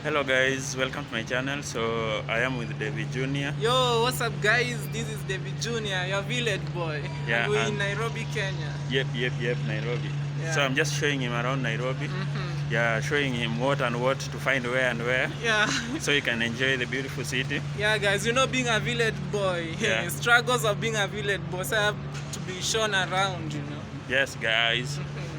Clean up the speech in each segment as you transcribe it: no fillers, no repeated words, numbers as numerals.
Hello guys, welcome to my channel. So I am with David Jr. Yo, what's up guys? This is David Jr., your village boy. Yeah, and we're in Nairobi, Kenya. Yep, Nairobi. Yeah. So I'm just showing him around Nairobi. Yeah, showing him what and what to find where and where. Yeah. So you can enjoy the beautiful city. Yeah guys, you know being a village boy, Yeah. struggles of being a village boy, so I have to be shown around, you know. Yes guys.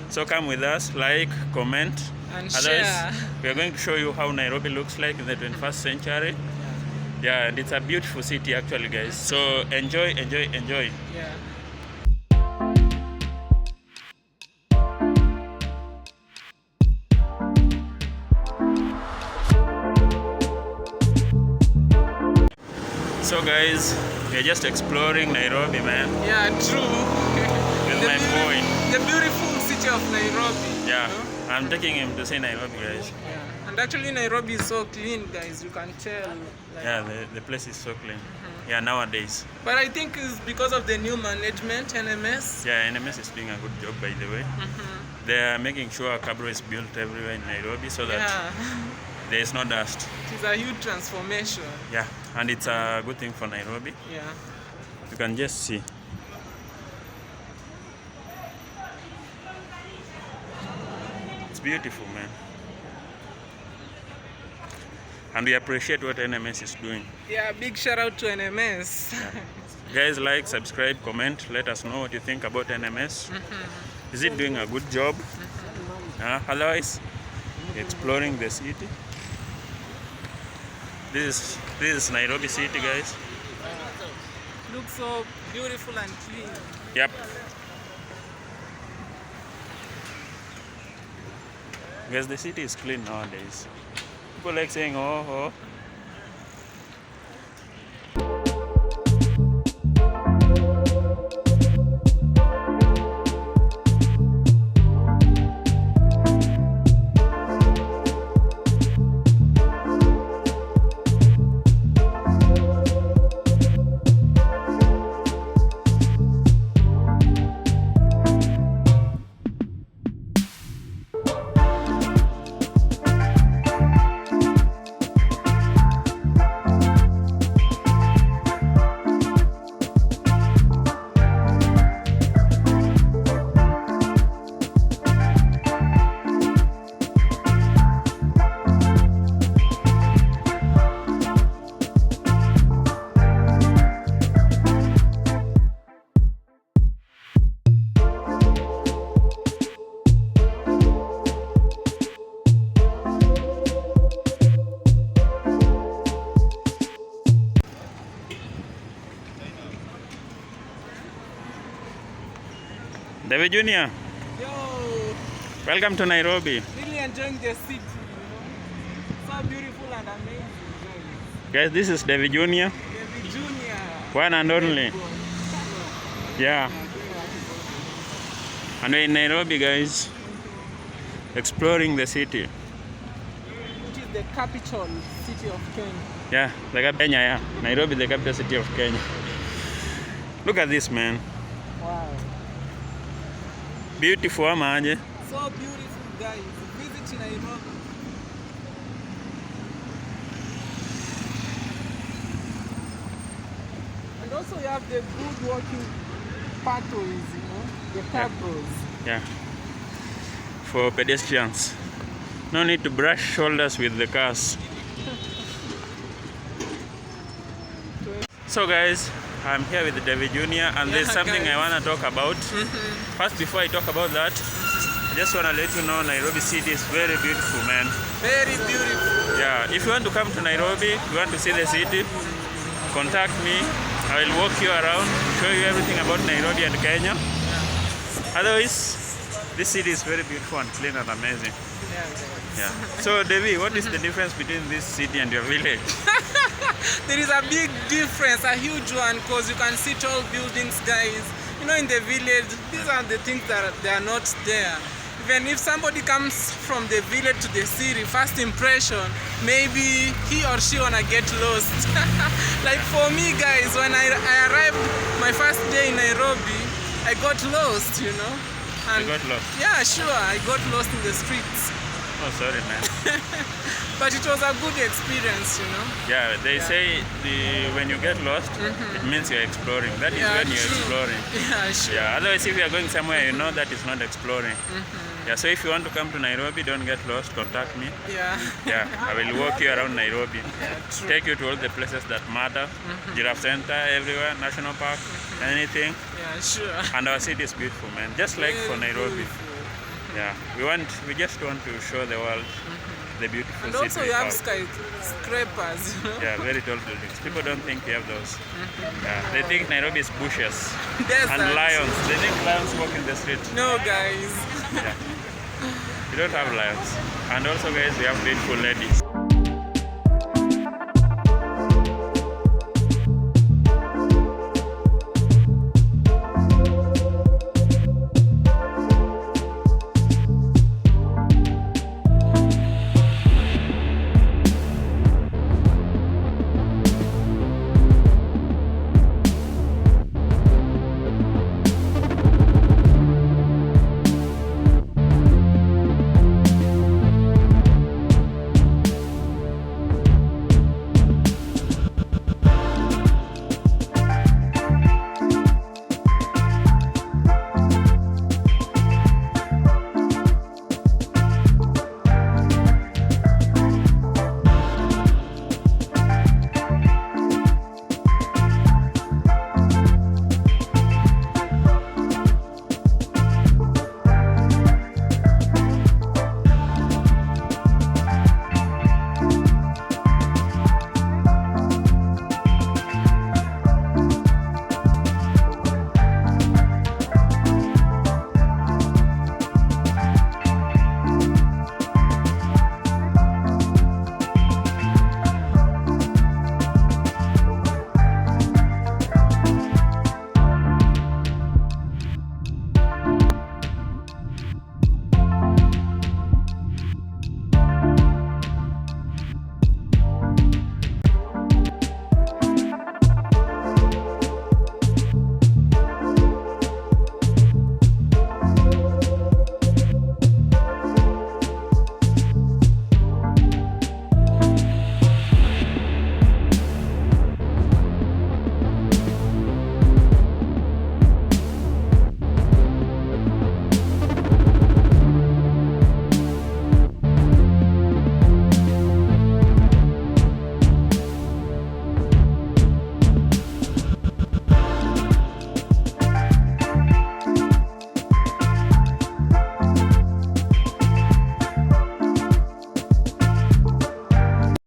So come with us, like, comment. And Otherwise, share. we are going to show you how Nairobi looks like in the 21st century. Yeah, and it's a beautiful city actually guys. So enjoy. Yeah. So guys, we are just exploring Nairobi, man. Yeah, true. With my boy. The beautiful city of Nairobi. Yeah, You know? I'm taking him to see Nairobi, guys. Yeah. And actually Nairobi is so clean, guys. You can tell. Like, Yeah, the place is so clean. Yeah, nowadays. But I think it's because of the new management, NMS. Yeah, NMS is doing a good job, by the way. They are making sure a cabro is built everywhere in Nairobi so that Yeah. there is no dust. It is a huge transformation. Yeah, and it's a good thing for Nairobi. Yeah. You can just see. It's beautiful, man. And we appreciate what NMS is doing. Yeah, big shout out to NMS. Guys, like, subscribe, comment, let us know what you think about NMS. Is it doing a good job? Otherwise, exploring the city. This is Nairobi city, guys. Looks so beautiful and clean. Yep. Guys, the city is clean nowadays. People like saying, oh. David Jr., Yo, welcome to Nairobi. really enjoying the city, you know. So beautiful and amazing, guys. Guys, this is David Jr., David Jr. one and only. Yeah. And we're in Nairobi, guys, exploring the city. Which is the capital city of Kenya. Yeah, the Kenya, yeah. Nairobi, the capital city of Kenya. Look at this, man. Wow. Beautiful, amaje. So beautiful, guys. Visit Nairobi. And also you have the good walking pathways, you know, the cabros. Yeah. For pedestrians. No need to brush shoulders with the cars. So guys, I'm here with David Jr. and there's something guys. I want to talk about. First, before I talk about that, I just want to let you know Nairobi city is very beautiful, man. Very beautiful. Yeah, if you want to come to Nairobi, you want to see the city, contact me. I will walk you around, show you everything about Nairobi and Kenya. Otherwise, this city is very beautiful and clean and amazing. Yeah, guys. Yeah. So, Devi, what is the difference between this city and your village? There is a big difference, a huge one, because you can see tall buildings, guys. You know, in the village, these are the things that they are not there. Even if somebody comes from the village to the city, first impression, maybe he or she wanna get lost. Like for me, guys, when I arrived my first day in Nairobi, I got lost, you know. And you got lost? Yeah, sure, I got lost in the streets. Oh, sorry, man. But it was a good experience, you know. Yeah, they say when you get lost, it means you're exploring. That is when you're true. exploring. Yeah, sure. Yeah, otherwise if you are going somewhere, you know that is not exploring. Yeah, so if you want to come to Nairobi, don't get lost, contact me. Yeah. Yeah, I will walk you around Nairobi. Yeah, true. Take you to all the places that matter. Giraffe Center, everywhere, National Park, anything. Yeah, sure. And our city is beautiful, man. Just like for Very Nairobi. beautiful. Yeah, we just want to show the world the beautiful And city. also you have skyscrapers, you know. Yeah, very tall buildings. People don't think we have those. Yeah, they think Nairobi is bushes Desert. and lions. They think lions walk in the street. No, guys. Yeah. We don't have lions. And also, guys, we have beautiful ladies.